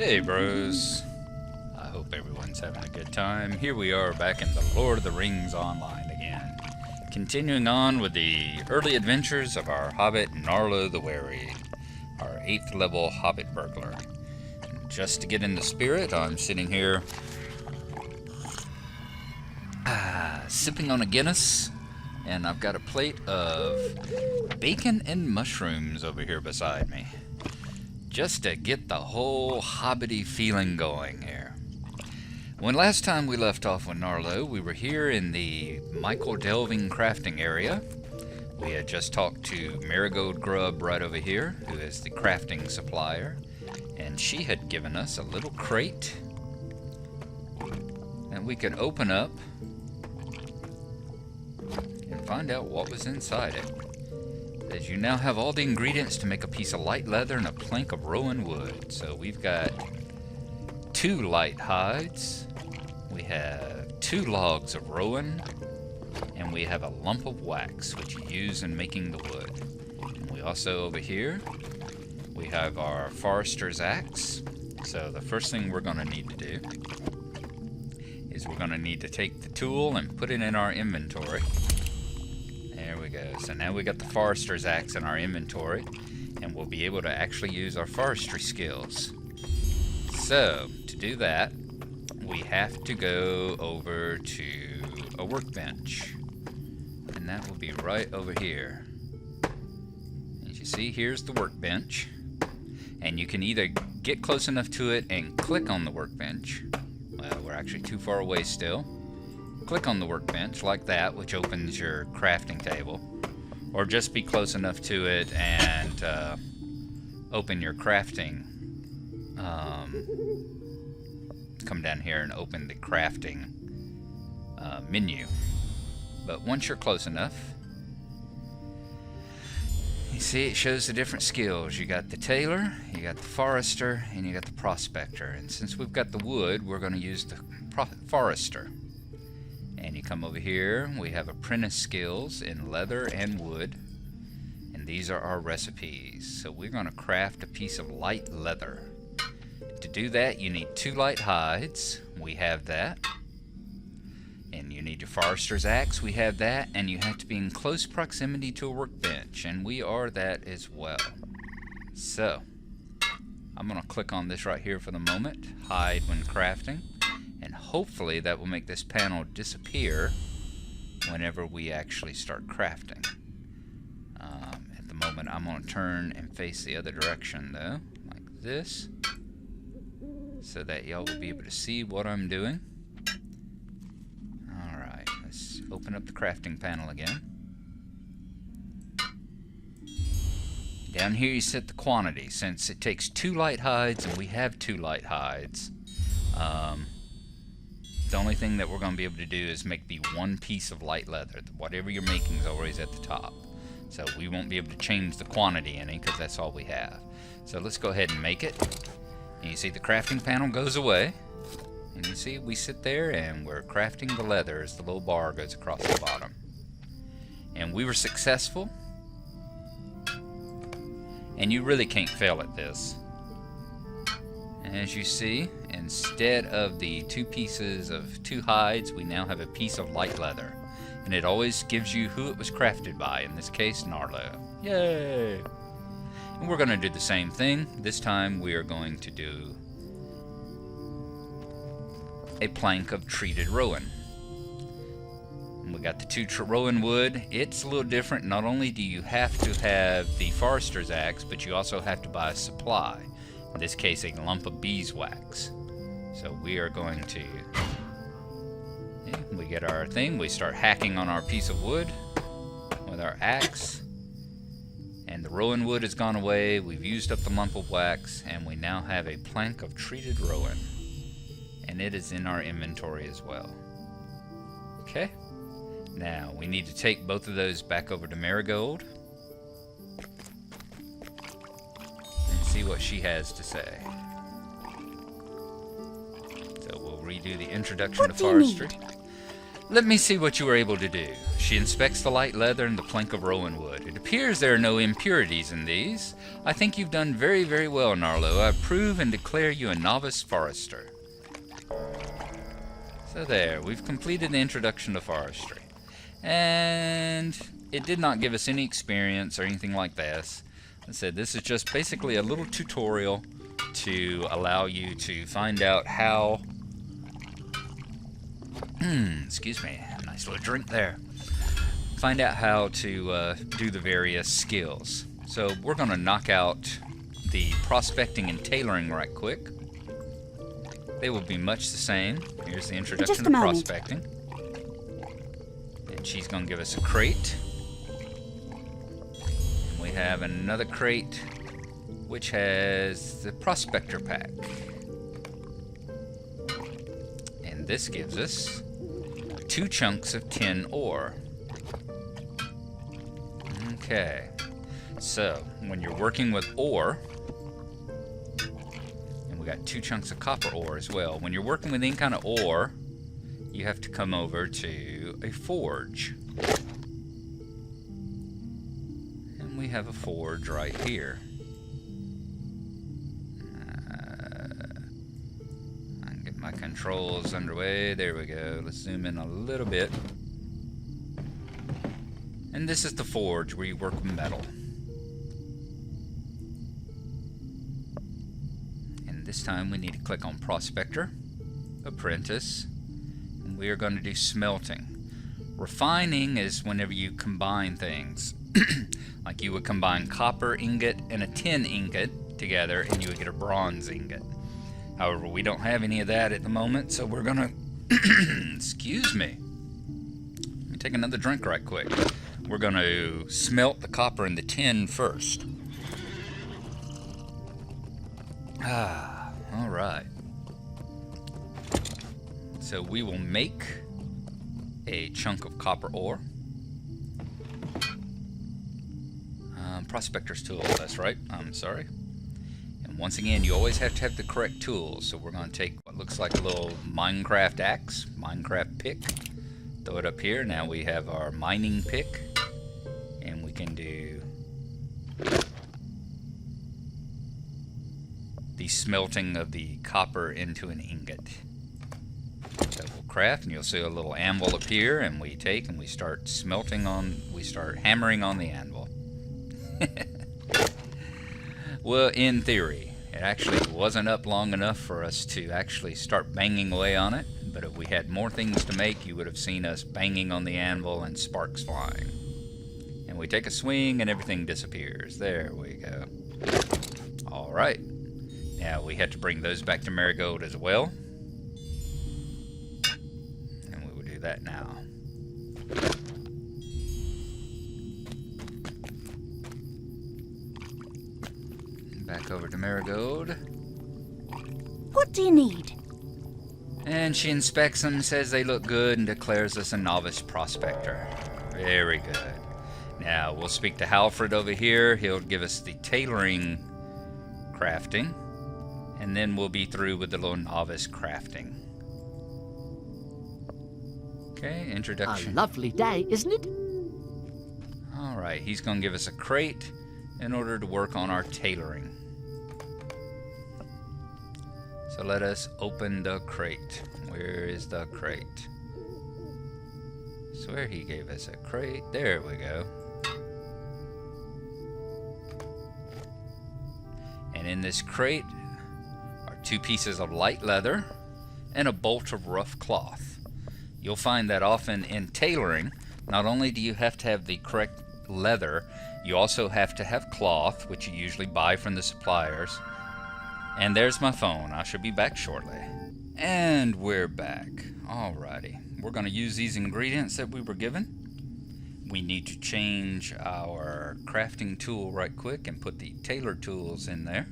Hey bros, I hope everyone's having a good time. Here we are back in the Lord of the Rings Online again. Continuing on with the early adventures of our hobbit Gnarlo the Wary, our 8th level hobbit burglar. And just to get in the spirit, I'm sitting here sipping on a Guinness, and I've got a plate of bacon and mushrooms over here beside me. Just to get the whole hobbity feeling going here. When last time we left off with Gnarlo, we were here in the Michael Delving crafting area. We had just talked to Marigold Grub right over here, who is the crafting supplier, and she had given us a little crate that we could open up and find out what was inside it. As you now have all the ingredients to make a piece of light leather and a plank of rowan wood. So we've got 2 light hides, we have 2 logs of rowan, and we have a lump of wax, which you use in making the wood. And we also, over here, we have our forester's axe. So the first thing we're going to need to do is we're going to need to take the tool and put it in our inventory. There we go. So now we got the forester's axe in our inventory, and we'll be able to actually use our forestry skills. So to do that, we have to go over to a workbench, and that will be right over here. As you see, here's the workbench, and you can either get close enough to it and click on the workbench. Well, we're actually too far away still. Click on the workbench like that, which opens your crafting table, or just be close enough to it and open your crafting. Come down here and open the crafting menu. But once you're close enough, you see it shows the different skills. You got the tailor, you got the forester, and you got the prospector. And since we've got the wood, we're going to use the forester. And you come over here, we have apprentice skills in leather and wood, and these are our recipes. So we're going to craft a piece of light leather. To do that, you need 2 light hides, we have that, and you need your forester's axe, we have that, and you have to be in close proximity to a workbench, and we are that as well. So I'm going to click on this right here for the moment, hide when crafting. And hopefully that will make this panel disappear whenever we actually start crafting. At the moment I'm going to turn and face the other direction though, like this, so that y'all will be able to see what I'm doing. Alright, let's open up the crafting panel again. Down here you set the quantity. Since it takes 2 light hides and we have 2 light hides, the only thing that we're going to be able to do is make the 1 piece of light leather. Whatever you're making is always at the top. So we won't be able to change the quantity any because that's all we have. So let's go ahead and make it. And you see the crafting panel goes away. And you see we sit there and we're crafting the leather as the little bar goes across the bottom. And we were successful. And you really can't fail at this. As you see, instead of the 2 pieces of 2 hides, we now have a piece of light leather. And it always gives you who it was crafted by, in this case, Gnarlo. Yay! And we're going to do the same thing. This time we are going to do a plank of treated rowan. And we got the 2 rowan wood. It's a little different. Not only do you have to have the forester's axe, but you also have to buy a supply. In this case, a lump of beeswax. So we are going to, we get our thing, we start hacking on our piece of wood with our axe, and the rowan wood has gone away, we've used up the lump of wax, and we now have a plank of treated rowan, and it is in our inventory as well. Okay, now we need to take both of those back over to Marigold. See what she has to say. So we'll redo the introduction to forestry. Let me see what you were able to do. She inspects the light leather and the plank of rowan wood. It appears there are no impurities in these. I think you've done very, very well, Gnarlo. I approve and declare you a novice forester. So there, we've completed the introduction to forestry. And it did not give us any experience or anything like this. I said this is just basically a little tutorial to allow you to find out how... excuse me, nice little drink there. Find out how to do the various skills. So we're going to knock out the prospecting and tailoring right quick. They will be much the same. Here's the introduction to prospecting. And she's going to give us a crate. And we have another crate which has the prospector pack. And this gives us 2 chunks of tin ore. Okay, so when you're working with ore, and we got 2 chunks of copper ore as well. When you're working with any kind of ore, you have to come over to a forge. And we have a forge right here. I can get my controls underway. There we go. Let's zoom in a little bit. And this is the forge where you work with metal. And this time we need to click on Prospector, Apprentice, and we are going to do smelting. Refining is whenever you combine things. Like you would combine copper ingot and a tin ingot together and you would get a bronze ingot. However, we don't have any of that at the moment, so we're going to... excuse me. Let me take another drink right quick. We're going to smelt the copper and the tin first. Alright. So we will make a chunk of copper ore. Prospector's tool, that's right. I'm sorry. And once again, you always have to have the correct tools. So we're going to take what looks like a little Minecraft axe, Minecraft pick. Throw it up here. Now we have our mining pick. And we can do the smelting of the copper into an ingot. So we'll craft, and you'll see a little anvil appear, and we take and we start smelting on, we start hammering on the anvil. Well, in theory, it actually wasn't up long enough for us to actually start banging away on it, but if we had more things to make, you would have seen us banging on the anvil and sparks flying. And we take a swing and everything disappears. There we go. Alright. Now we have to bring those back to Marigold as well. And we will do that now. Back over to Marigold. What do you need? And she inspects them, says they look good, and declares us a novice prospector. Very good. Now, we'll speak to Halfred over here. He'll give us the tailoring crafting. And then we'll be through with the little novice crafting. Okay, introduction. A lovely day, isn't it? Alright, he's going to give us a crate in order to work on our tailoring. So let us open the crate. Where is the crate? I swear he gave us a crate. There we go. And in this crate are 2 pieces of light leather and a bolt of rough cloth. You'll find that often in tailoring, not only do you have to have the correct leather, you also have to have cloth, which you usually buy from the suppliers. And there's my phone. I should be back shortly. And we're back. Alrighty. We're going to use these ingredients that we were given. We need to change our crafting tool right quick and put the tailor tools in there,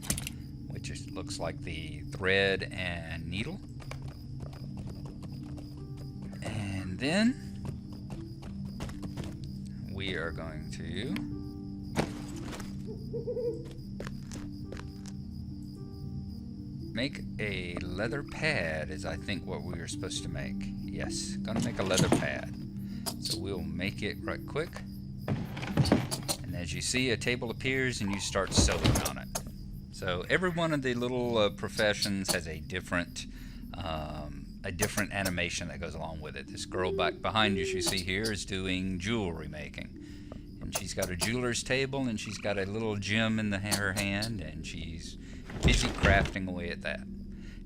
which is, looks like the thread and needle. And then we are going to Make a leather pad is I think what we were supposed to make. Yes, gonna make a leather pad. So we'll make it right quick. And as you see, a table appears and you start sewing on it. So every one of the little professions has a different animation that goes along with it. This girl back behind you see here is doing jewelry making. And she's got a jeweler's table and she's got a little gem in her hand and she's busy crafting away at that.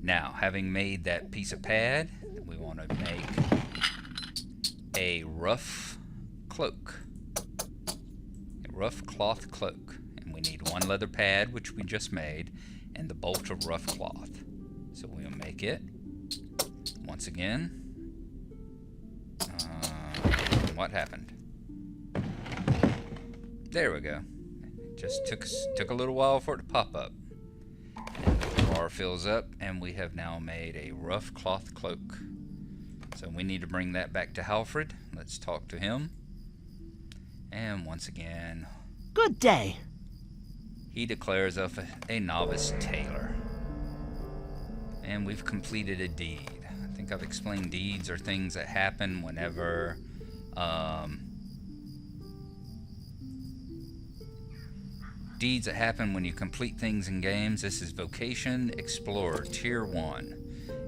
Now, having made that piece of pad, we want to make a rough cloak. A rough cloth cloak. And we need one leather pad, which we just made, and the bolt of rough cloth. So we'll make it. Once again. What happened? There we go. It just took a little while for it to pop up. And the bar fills up, and we have now made a rough cloth cloak. So we need to bring that back to Halfred. Let's talk to him. And once again, Good day. he declares us a novice tailor. And we've completed a deed. I think I've explained deeds are things that happen whenever deeds that happen when you complete things in games. This is Vocation Explorer Tier 1.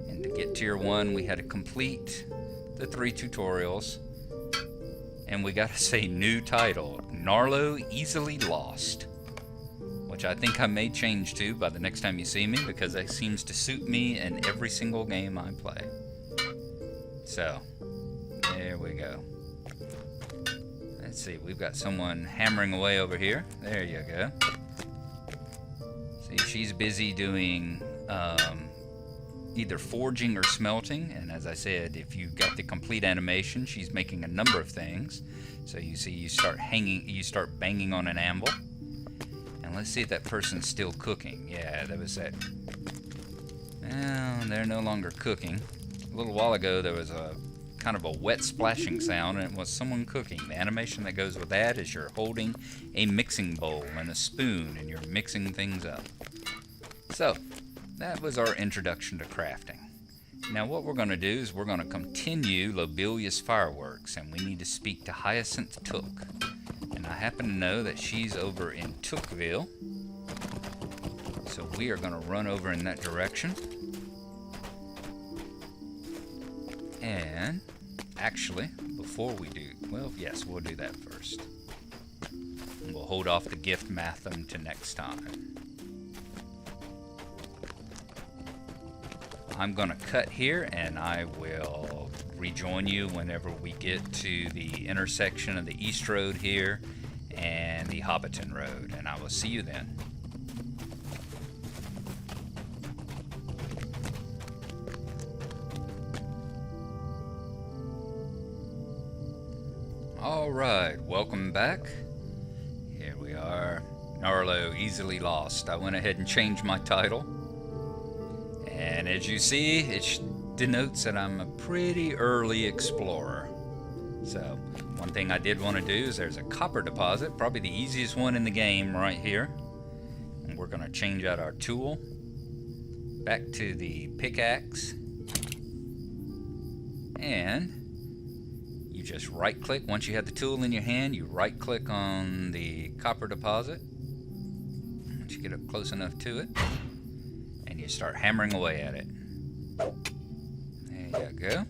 And to get Tier 1, we had to complete the 3 tutorials. And we got to say new title, Gnarlo Easily Lost. Which I think I may change to by the next time you see me, because that seems to suit me in every single game I play. So, there we go. Let's see, we've got someone hammering away over here. There you go. See, she's busy doing either forging or smelting, and as I said, if you got the complete animation, she's making a number of things. So you see, you start banging on an anvil. And let's see if that person's still cooking. Yeah, that was that. Well, they're no longer cooking. A little while ago, there was a kind of a wet splashing sound, and it was someone cooking. The animation that goes with that is you're holding a mixing bowl and a spoon, and you're mixing things up. So, that was our introduction to crafting. Now what we're going to do is we're going to continue Lobelia's fireworks, and we need to speak to Hyacinth Took. And I happen to know that she's over in Tookville. So we are going to run over in that direction. And actually, before we do, well, yes, we'll do that first. And we'll hold off the gift matham to next time. I'm going to cut here, and I will rejoin you whenever we get to the intersection of the East Road here and the Hobbiton Road, and I will see you then. Alright, welcome back. Here we are, Gnarlo Easily Lost. I went ahead and changed my title. And as you see, it denotes that I'm a pretty early explorer. So, one thing I did want to do is there's a copper deposit, probably the easiest one in the game right here. And we're going to change out our tool. Back to the pickaxe. And you just right click. Once you have the tool in your hand, you right click on the copper deposit. Once you get up close enough to it. And you start hammering away at it. There you go.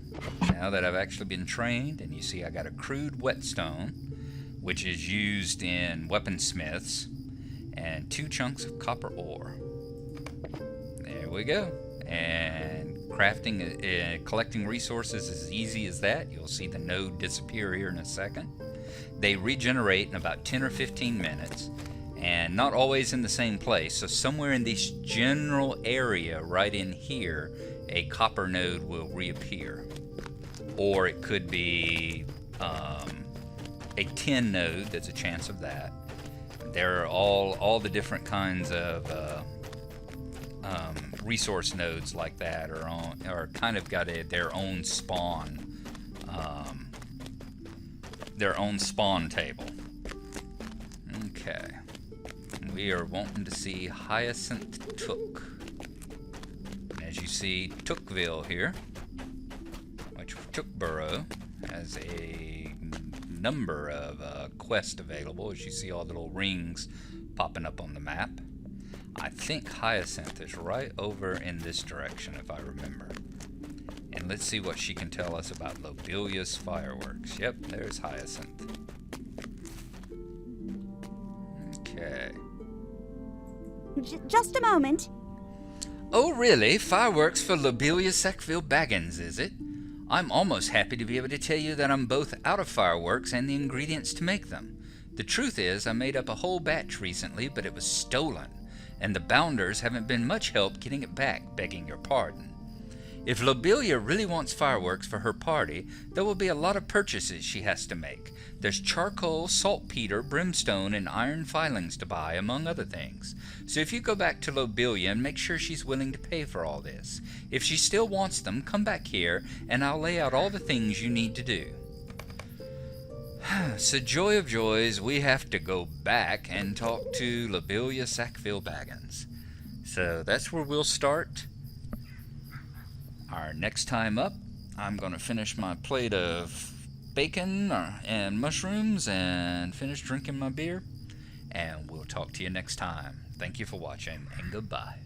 Now that I've actually been trained, and you see I got a crude whetstone, which is used in weaponsmiths, and 2 chunks of copper ore. There we go. And crafting, collecting resources is as easy as that. You'll see the node disappear here in a second. They regenerate in about 10 or 15 minutes. And not always in the same place. So somewhere in this general area right in here, a copper node will reappear. Or it could be a tin node. There's a chance of that. There are all the different kinds of resource nodes like that are kind of got their own spawn table. Okay. We are wanting to see Hyacinth Took. see Tookville here, which Tookborough has a number of quests available, as you see all the little rings popping up on the map. I think Hyacinth is right over in this direction, if I remember. And let's see what she can tell us about Lobelia's fireworks. Yep, there's Hyacinth. Okay. Just a moment. Oh, really? Fireworks for Lobelia's sackville-baggins, is it? I'm almost happy to be able to tell you that I'm both out of fireworks and the ingredients to make them. The truth is, I made up a whole batch recently, but it was stolen, and the bounders haven't been much help getting it back, begging your pardon. If Lobelia really wants fireworks for her party, there will be a lot of purchases she has to make. There's charcoal, saltpeter, brimstone, and iron filings to buy, among other things. So if you go back to Lobelia and make sure she's willing to pay for all this. If she still wants them, come back here, and I'll lay out all the things you need to do. So, joy of joys, we have to go back and talk to Lobelia sackville-baggins. So that's where we'll start. Our next time up, I'm going to finish my plate of bacon and mushrooms and finish drinking my beer. And we'll talk to you next time. Thank you for watching, and goodbye.